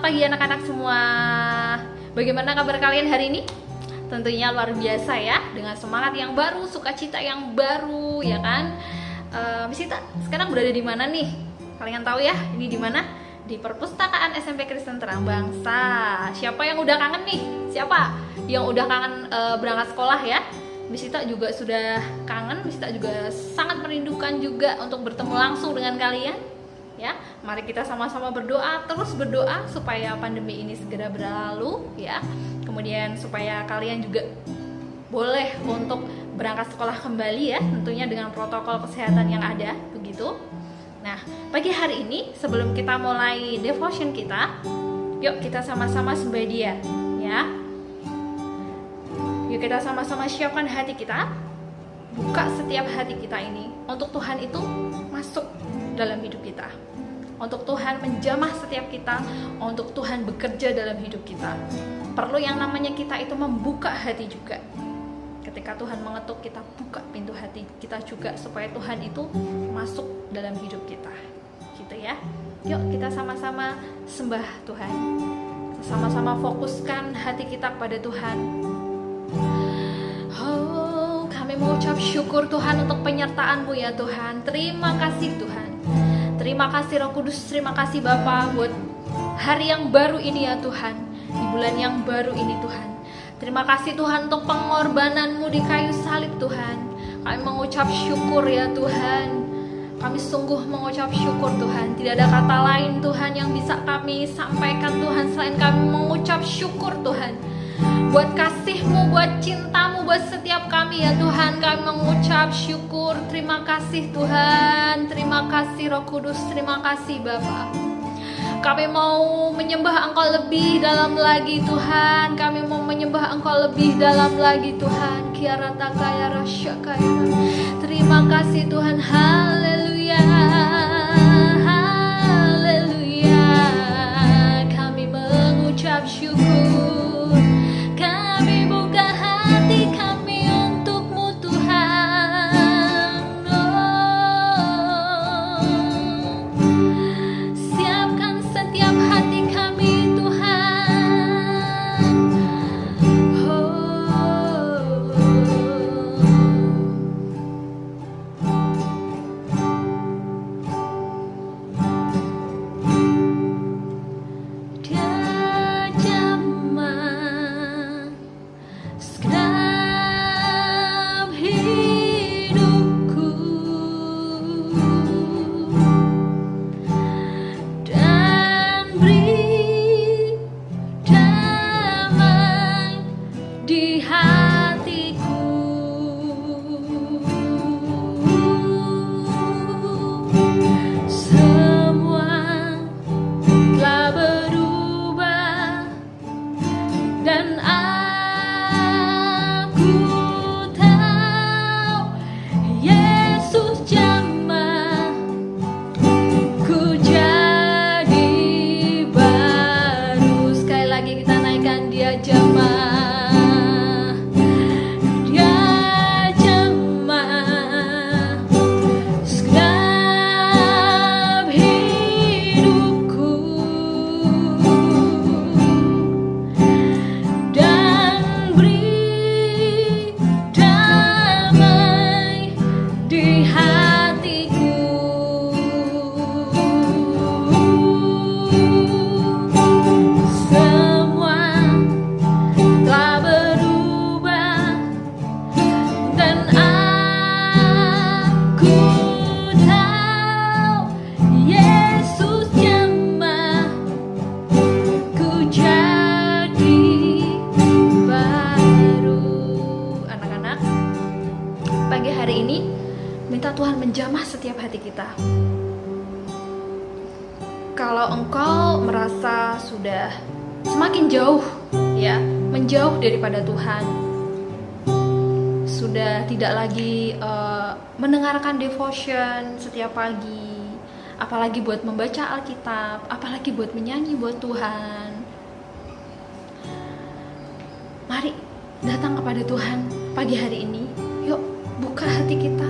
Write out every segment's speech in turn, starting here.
pagi anak-anak semua. Bagaimana kabar kalian hari ini? Tentunya luar biasa ya, dengan semangat yang baru, sukacita yang baru, ya kan? Misita sekarang berada di mana nih? Kalian tahu ya, ini di mana? Di Perpustakaan SMP Kristen Terang Bangsa. Siapa yang udah kangen nih? Siapa yang udah kangen berangkat sekolah ya? Misita juga sudah kangen, Misita juga sangat merindukan juga untuk bertemu langsung dengan kalian. Ya, mari kita sama-sama berdoa, terus berdoa supaya pandemi ini segera berlalu ya. Kemudian supaya kalian juga boleh untuk berangkat sekolah kembali ya, tentunya dengan protokol kesehatan yang ada begitu. Nah, pagi hari ini sebelum kita mulai devotion kita, yuk kita sama-sama sembah Dia ya. Yuk kita sama-sama siapkan hati kita, buka setiap hati kita ini untuk Tuhan itu masuk dalam hidup kita, untuk Tuhan menjamah setiap kita, untuk Tuhan bekerja dalam hidup kita. Perlu yang namanya kita itu membuka hati juga. Ketika Tuhan mengetuk, kita buka pintu hati kita juga supaya Tuhan itu masuk dalam hidup kita, gitu ya. Yuk kita sama-sama sembah Tuhan, sama-sama fokuskan hati kita kepada Tuhan. Oh, kami mengucap syukur Tuhan untuk penyertaan-Mu ya Tuhan. Terima kasih Tuhan. Terima kasih Roh Kudus, terima kasih Bapa buat hari yang baru ini ya Tuhan, di bulan yang baru ini Tuhan. Terima kasih Tuhan untuk pengorbanan-Mu di kayu salib Tuhan. Kami mengucap syukur ya Tuhan. Kami sungguh mengucap syukur Tuhan. Tidak ada kata lain Tuhan yang bisa kami sampaikan Tuhan selain kami mengucap syukur Tuhan. Buat kasih-Mu, buat cinta-Mu, buat setiap kami ya Tuhan, kami mengucap syukur. Terima kasih Tuhan, terima kasih Roh Kudus, terima kasih Bapa. Kami mau menyembah Engkau lebih dalam lagi Tuhan, kami mau menyembah Engkau lebih dalam lagi Tuhan. Kiarata kaya rasya kaya. Terima kasih Tuhan, haleluya, haleluya. Kami mengucap syukur. Kalau engkau merasa sudah semakin jauh ya, menjauh daripada Tuhan, sudah tidak lagi mendengarkan devotion setiap pagi, apalagi buat membaca Alkitab, apalagi buat menyanyi buat Tuhan, mari datang kepada Tuhan pagi hari ini. Yuk buka hati kita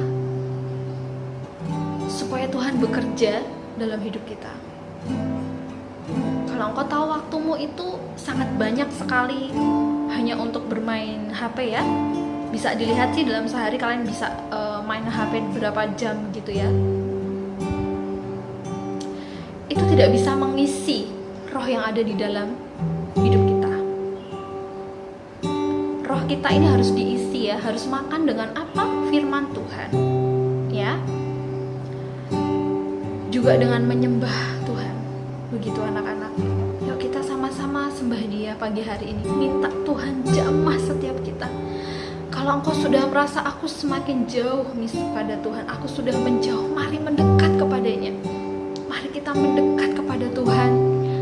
supaya Tuhan bekerja dalam hidup kita. Kalau engkau tahu waktumu itu sangat banyak sekali hanya untuk bermain HP ya, bisa dilihat sih dalam sehari kalian bisa main HP berapa jam gitu ya. Itu tidak bisa mengisi roh yang ada di dalam hidup kita. Roh kita ini harus diisi ya, harus makan dengan apa? Firman Tuhan ya, juga dengan menyembah Tuhan. Begitu anak-anak, yuk kita sama-sama sembah Dia pagi hari ini. Minta Tuhan jamah setiap kita. Kalau engkau sudah merasa aku semakin jauh pada Tuhan, aku sudah menjauh, mari mendekat kepadanya. Mari kita mendekat kepada Tuhan,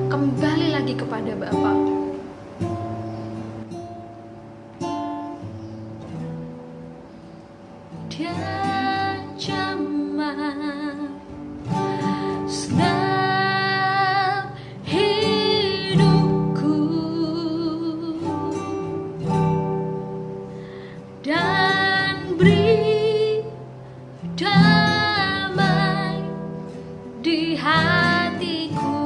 kembali lagi kepada Bapa. Dia jamah senang hidupku dan beri damai di hatiku.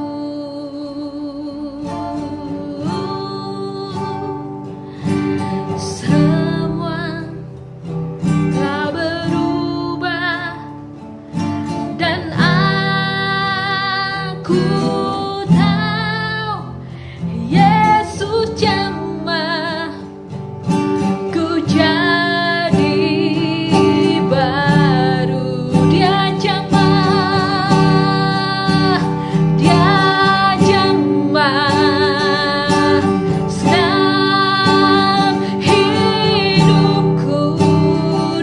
Semua telah berubah dan aku tahu Yesus jamah ku jadi baru. Dia jamah, Dia jamah senang hidupku,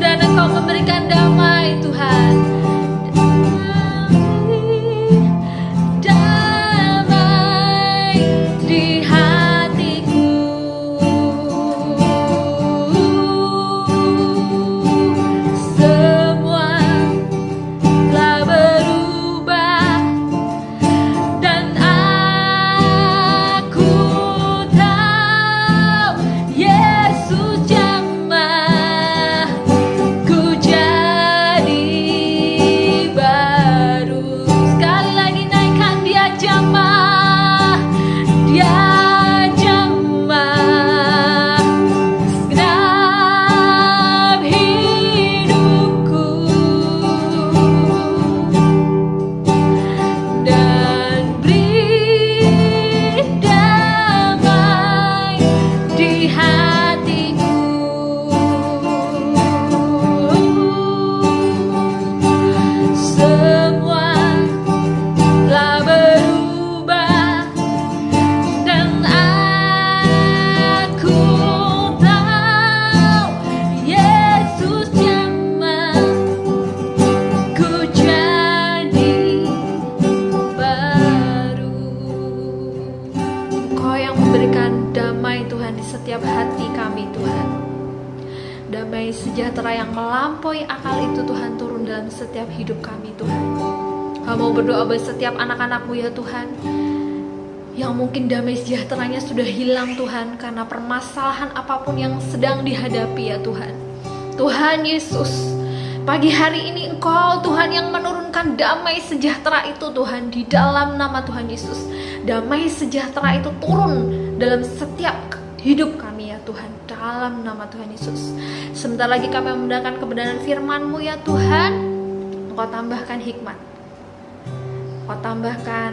dan Engkau memberikan damai Tuhan. Damai di hatiku. Semua telah berubah dan aku tahu Yesus jamah ku jadi baru. Sekali lagi naikkan, Dia jamah, Dia jamah segenap hidupku dan beri damai di hatiku. Semua telah berubah dan aku tahu Yesus jamah ku jadi baru. Engkau yang memberikan damai Tuhan di setiap hati kami Tuhan. Damai sejahtera yang melampaui akal itu Tuhan turun dalam setiap hidup kami Tuhan. Kami mau berdoa bagi setiap anak-anak-Mu ya Tuhan, yang mungkin damai sejahteranya sudah hilang Tuhan karena permasalahan apapun yang sedang dihadapi ya Tuhan. Tuhan Yesus, pagi hari ini Engkau Tuhan yang menurunkan damai sejahtera itu Tuhan, di dalam nama Tuhan Yesus. Damai sejahtera itu turun dalam setiap hidup kami ya Tuhan, dalam nama Tuhan Yesus. Sebentar lagi kami mendengarkan kebenaran firman-Mu ya Tuhan. Engkau tambahkan hikmat, Engkau tambahkan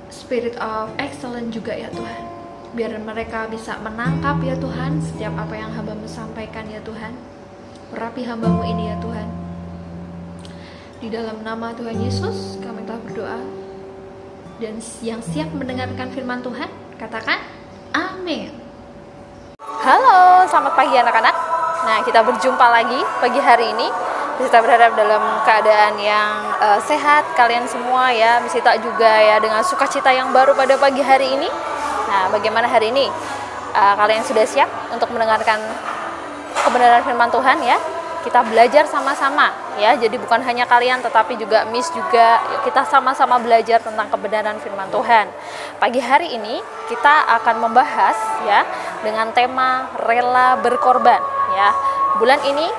spirit of excellence juga ya Tuhan, biar mereka bisa menangkap ya Tuhan setiap apa yang hamba-Mu sampaikan ya Tuhan. Urapi hamba-Mu ini ya Tuhan. Di dalam nama Tuhan Yesus kami telah berdoa, dan yang siap mendengarkan firman Tuhan katakan amin. Halo, selamat pagi anak-anak. Nah, kita berjumpa lagi pagi hari ini. Kita berharap dalam keadaan yang sehat kalian semua ya, Misita juga ya, dengan sukacita yang baru pada pagi hari ini. Nah, bagaimana hari ini? Kalian sudah siap untuk mendengarkan kebenaran firman Tuhan ya? Kita belajar sama-sama ya, jadi bukan hanya kalian tetapi juga Miss juga, kita sama-sama belajar tentang kebenaran firman Tuhan. Pagi hari ini kita akan membahas ya dengan tema rela berkorban ya. Bulan ini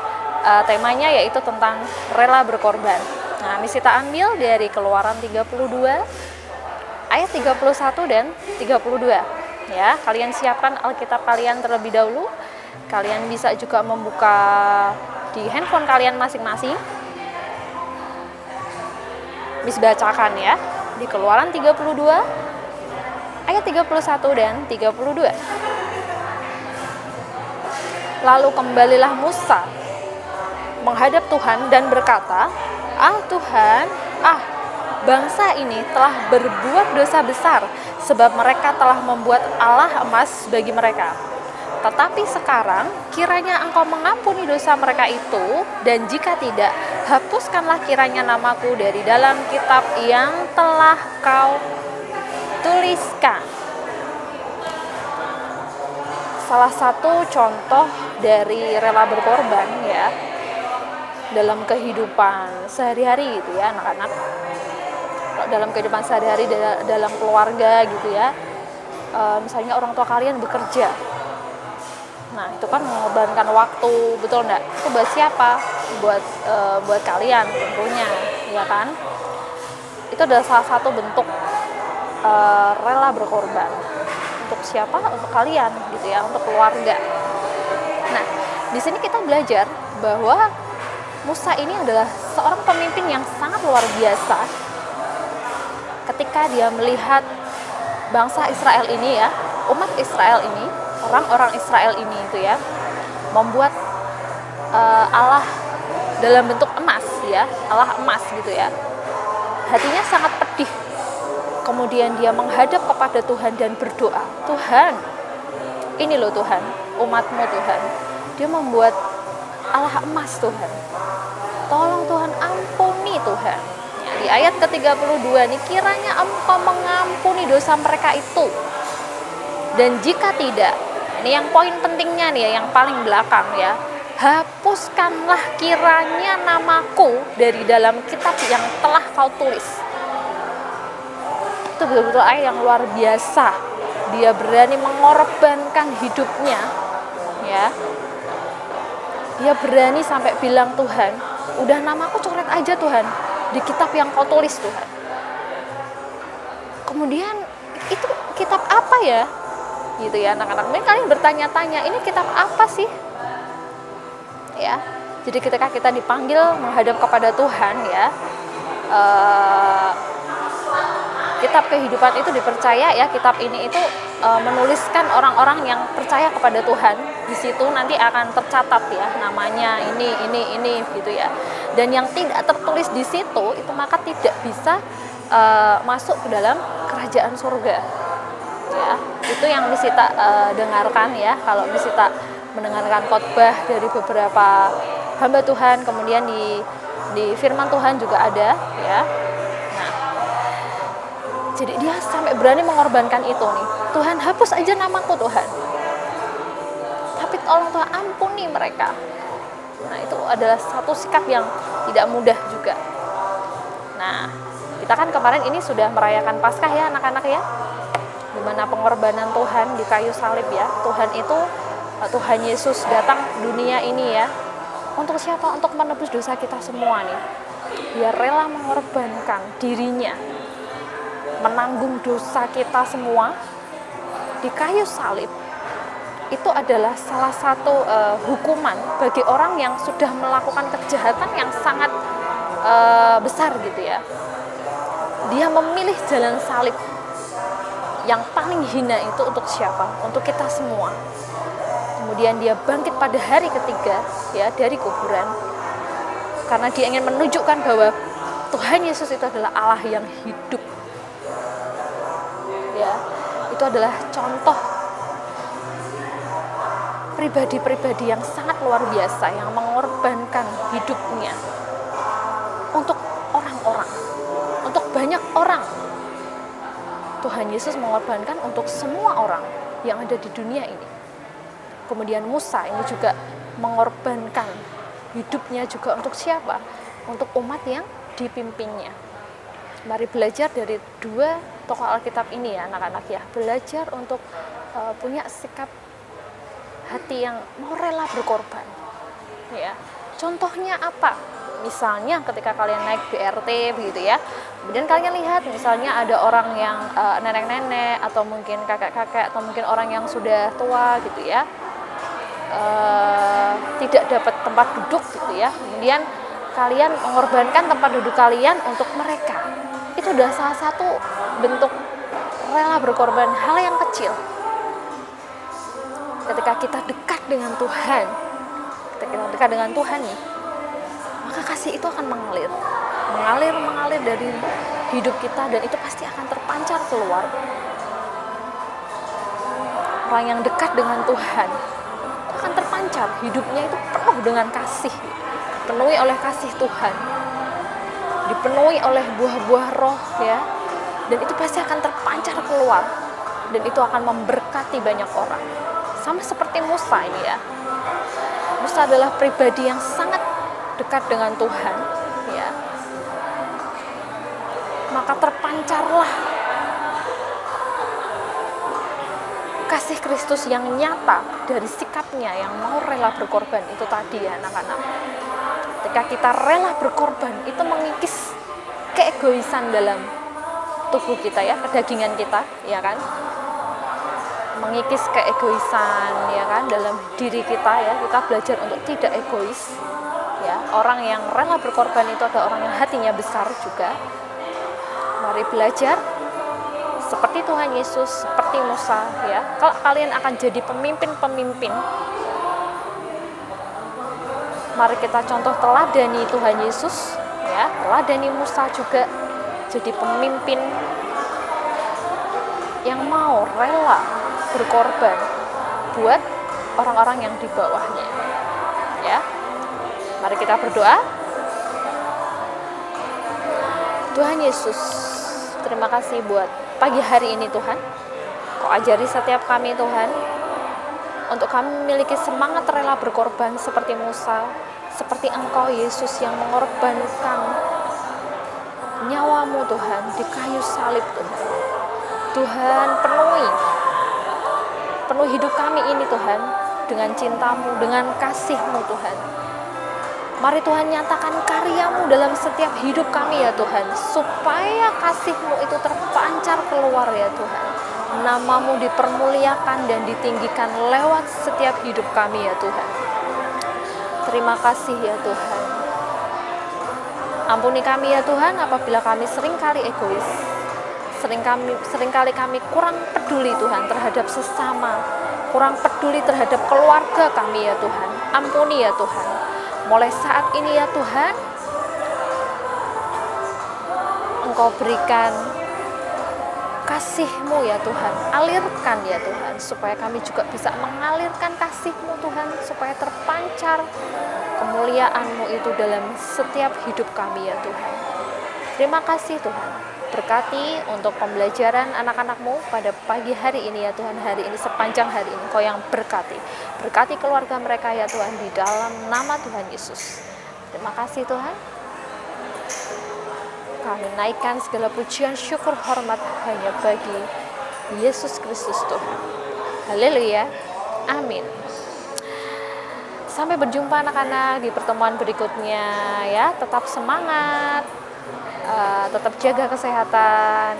temanya yaitu tentang rela berkorban. Nah, misi kita ambil dari Keluaran 32 ayat 31 dan 32. Ya, kalian siapkan Alkitab kalian terlebih dahulu. Kalian bisa juga membuka di handphone kalian masing-masing. Bis bacakan ya, di Keluaran 32 ayat 31 dan 32. Lalu kembalilah Musa menghadap Tuhan dan berkata, Tuhan, bangsa ini telah berbuat dosa besar, sebab mereka telah membuat Allah emas bagi mereka. Tetapi sekarang kiranya Engkau mengampuni dosa mereka itu, dan jika tidak, hapuskanlah kiranya namaku dari dalam kitab yang telah Kau tuliskan. Salah satu contoh dari rela berkorban ya, dalam kehidupan sehari-hari gitu ya anak-anak. Dalam kehidupan sehari-hari, dalam keluarga gitu ya, misalnya orang tua kalian bekerja, nah itu kan mengorbankan waktu, betul enggak? Itu buat siapa? Buat kalian tentunya, ya kan? Itu adalah salah satu bentuk rela berkorban. Untuk siapa? Untuk kalian gitu ya, untuk keluarga. Nah, di sini kita belajar bahwa Musa ini adalah seorang pemimpin yang sangat luar biasa ketika dia melihat bangsa Israel ini ya, umat Israel ini, orang-orang Israel ini itu ya, membuat Allah dalam bentuk emas ya, Allah emas gitu ya. Hatinya sangat pedih. Kemudian dia menghadap kepada Tuhan dan berdoa, Tuhan, ini loh Tuhan, umatmu Tuhan, dia membuat Allah emas Tuhan, tolong Tuhan ampuni Tuhan. Ya, di ayat ke-32 nih, kiranya Engkau mengampuni dosa mereka itu, dan jika tidak, ini yang poin pentingnya nih ya, yang paling belakang ya, hapuskanlah kiranya namaku dari dalam kitab yang telah Kau tulis. Itu betul-betul ayat yang luar biasa. Dia berani mengorbankan hidupnya ya. Dia berani sampai bilang, Tuhan, udah namaku coret aja Tuhan di kitab yang Kau tulis Tuhan. Kemudian itu kitab apa ya? Gitu ya anak-anak. Mungkin kalian bertanya-tanya, ini kitab apa sih? Ya. Jadi ketika kita dipanggil menghadap kepada Tuhan ya, kitab kehidupan itu dipercaya ya, kitab ini itu menuliskan orang-orang yang percaya kepada Tuhan. Di situ nanti akan tercatat ya namanya ini gitu ya. Dan yang tidak tertulis di situ itu maka tidak bisa masuk ke dalam kerajaan surga. Ya, itu yang Misita dengarkan ya. Kalau Misita mendengarkan khotbah dari beberapa hamba Tuhan, kemudian di firman Tuhan juga ada ya. Jadi dia sampai berani mengorbankan itu nih. Tuhan, hapus aja namaku Tuhan. Tapi tolong Tuhan ampuni mereka. Nah, itu adalah satu sikap yang tidak mudah juga. Nah, kita kan kemarin ini sudah merayakan Paskah ya anak-anak ya. Dimana pengorbanan Tuhan di kayu salib ya. Tuhan Yesus datang dunia ini ya. Untuk siapa? Untuk menebus dosa kita semua nih. Dia rela mengorbankan dirinya, menanggung dosa kita semua di kayu salib. Itu adalah salah satu hukuman bagi orang yang sudah melakukan kejahatan yang sangat besar gitu ya. Dia memilih jalan salib yang paling hina itu untuk siapa? Untuk kita semua. Kemudian dia bangkit pada hari ketiga ya dari kuburan, karena dia ingin menunjukkan bahwa Tuhan Yesus itu adalah Allah yang hidup. Ya, itu adalah contoh pribadi-pribadi yang sangat luar biasa yang mengorbankan hidupnya untuk orang-orang, untuk banyak orang. Tuhan Yesus mengorbankan untuk semua orang yang ada di dunia ini. Kemudian Musa ini juga mengorbankan hidupnya juga untuk siapa? Untuk umat yang dipimpinnya. Mari belajar dari dua tokoh Alkitab ini ya anak-anak ya. Belajar untuk punya sikap hati yang mau rela berkorban. Ya. Contohnya apa? Misalnya ketika kalian naik BRT begitu ya, kemudian kalian lihat misalnya ada orang yang nenek-nenek atau mungkin kakek-kakek atau mungkin orang yang sudah tua gitu ya, tidak dapat tempat duduk gitu ya, kemudian kalian mengorbankan tempat duduk kalian untuk mereka. Itu adalah salah satu bentuk rela berkorban, hal yang kecil. Ketika kita dekat dengan Tuhan, nih, maka kasih itu akan mengalir dari hidup kita, dan itu pasti akan terpancar keluar. Orang yang dekat dengan Tuhan akan terpancar, hidupnya itu penuh dengan kasih, dipenuhi oleh kasih Tuhan, dipenuhi oleh buah-buah roh ya, dan itu pasti akan terpancar keluar, dan itu akan memberkati banyak orang. Sama seperti Musa ini ya, Musa adalah pribadi yang sangat dekat dengan Tuhan ya, maka terpancarlah kasih Kristus yang nyata dari sikapnya yang mau rela berkorban itu tadi ya anak-anak. Ketika kita rela berkorban, itu mengikis keegoisan dalam tubuh kita ya, kedagingan kita ya kan, mengikis keegoisan ya kan dalam diri kita ya. Kita belajar untuk tidak egois ya. Orang yang rela berkorban itu adalah orang yang hatinya besar juga. Mari belajar seperti Tuhan Yesus, seperti Musa ya. Kalau kalian akan jadi pemimpin-pemimpin, mari kita contoh teladani Tuhan Yesus ya, teladani Musa juga, jadi pemimpin yang mau rela berkorban buat orang-orang yang di bawahnya ya. Mari kita berdoa. Tuhan Yesus, terima kasih buat pagi hari ini Tuhan. Kau ajari setiap kami Tuhan, untuk kami memiliki semangat rela berkorban seperti Musa, seperti Engkau Yesus yang mengorbankan nyawamu Tuhan di kayu salib Tuhan. Tuhan, penuhi hidup kami ini Tuhan dengan cinta-Mu, dengan kasih-Mu Tuhan. Mari Tuhan nyatakan karya-Mu dalam setiap hidup kami ya Tuhan, supaya kasih-Mu itu terpancar keluar ya Tuhan. Nama-Mu dipermuliakan dan ditinggikan lewat setiap hidup kami ya Tuhan. Terima kasih ya Tuhan. Ampuni kami ya Tuhan apabila kami seringkali egois, seringkali kami kurang peduli Tuhan terhadap sesama, kurang peduli terhadap keluarga kami ya Tuhan. Ampuni ya Tuhan. Mulai saat ini ya Tuhan, Engkau berikan kasih-Mu ya Tuhan, alirkan ya Tuhan, supaya kami juga bisa mengalirkan kasih-Mu Tuhan, supaya terpancar kemuliaan-Mu itu dalam setiap hidup kami ya Tuhan. Terima kasih Tuhan. Berkati untuk pembelajaran anak-anak-Mu pada pagi hari ini ya Tuhan, hari ini sepanjang hari ini Kau yang berkati. Berkati keluarga mereka ya Tuhan, di dalam nama Tuhan Yesus. Terima kasih Tuhan. Kami naikkan segala pujian, syukur, hormat hanya bagi Yesus Kristus Tuhan. Haleluya. Amin. Sampai berjumpa anak-anak di pertemuan berikutnya ya. Tetap semangat. Tetap jaga kesehatan,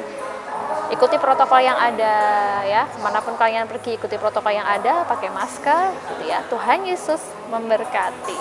ikuti protokol yang ada ya, kemanapun kalian pergi ikuti protokol yang ada, pakai masker gitu ya. Tuhan Yesus memberkati.